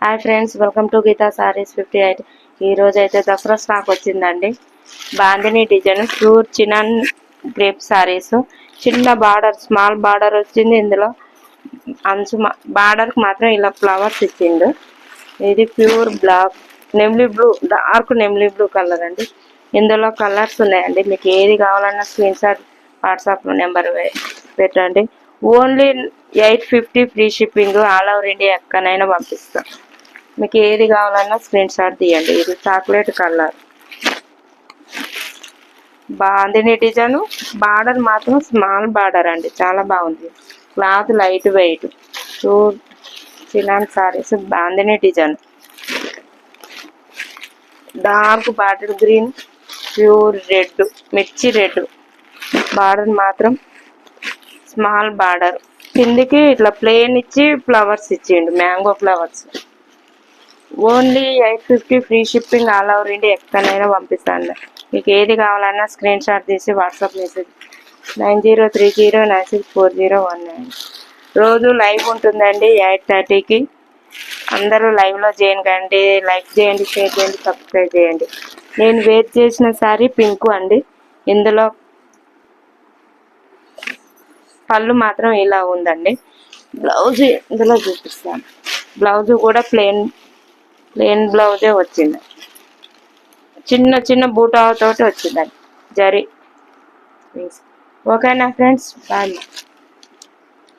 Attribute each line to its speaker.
Speaker 1: Hi friends, welcome to Geetha sarees 58. ఈ రోజు అయితే దసరా స్టాక్ వచ్చిందండి. Bandhani design pure chinon crepe sarees, చిన్న బార్డర్, స్మాల్ బార్డర్ వచ్చింది. ఇందులో అంచు బార్డర్కి మాత్రం ఇలా ఫ్లవర్స్ ఇచ్చిండు. ఇది ప్యూర్ బ్లాక్ నెమ్లీ బ్లూ, డార్క్ నెమ్లీ బ్లూ కలర్ అండి. ఇందులో కలర్స్ ఉన్నాయండి. మీకు ఏది కావాలన్నా స్క్రీన్ షాట్ వాట్సాప్ నెంబర్ పెట్టండి. Only 850 free shipping, all over India ఎక్కడైనా పంపిస్తాం. మీకు ఏది కావాలన్నా స్క్రీన్ షాట్ తీయండి. ఇది chocolate colour bandhani design, border మాత్రం స్మాల్ బార్డర్ అండి, చాలా బాగుంది. Cloth light weight, pure chinon saris, bandhani design, dark bottle green, pure red, mirchi red. Border మాత్రం స్మాల్ బార్డర్, కిందికి ఇట్లా ప్లేన్ ఇచ్చి ఫ్లవర్స్ ఇచ్చిండు, mango flowers. Only 850 free shipping, all over India ఎక్కడైనా పంపిస్తాను. మీకు ఏది కావాలన్నా స్క్రీన్ షాట్ తీసి వాట్సాప్ మెసేజ్ 9030964019. రోజు లైవ్ ఉంటుందండి 8:30కి. అందరూ లైవ్లో జాయిన్ కండి. లైక్ చేయండి, షేర్ చేయండి, సబ్స్క్రైబ్ చేయండి. నేను వేర్ చేసిన సారీ పింక్ అండి. ఇందులో పళ్ళు మాత్రం ఇలా ఉందండి. బ్లౌజ్ ఇందులో చూపిస్తాను. బ్లౌజ్ కూడా ప్లెయిన్ బ్లౌజే వచ్చింది. చిన్న చిన్న బూటాతోటి వచ్చిందండి జరీ. ఓకేనా ఫ్రెండ్స్, బాయ్.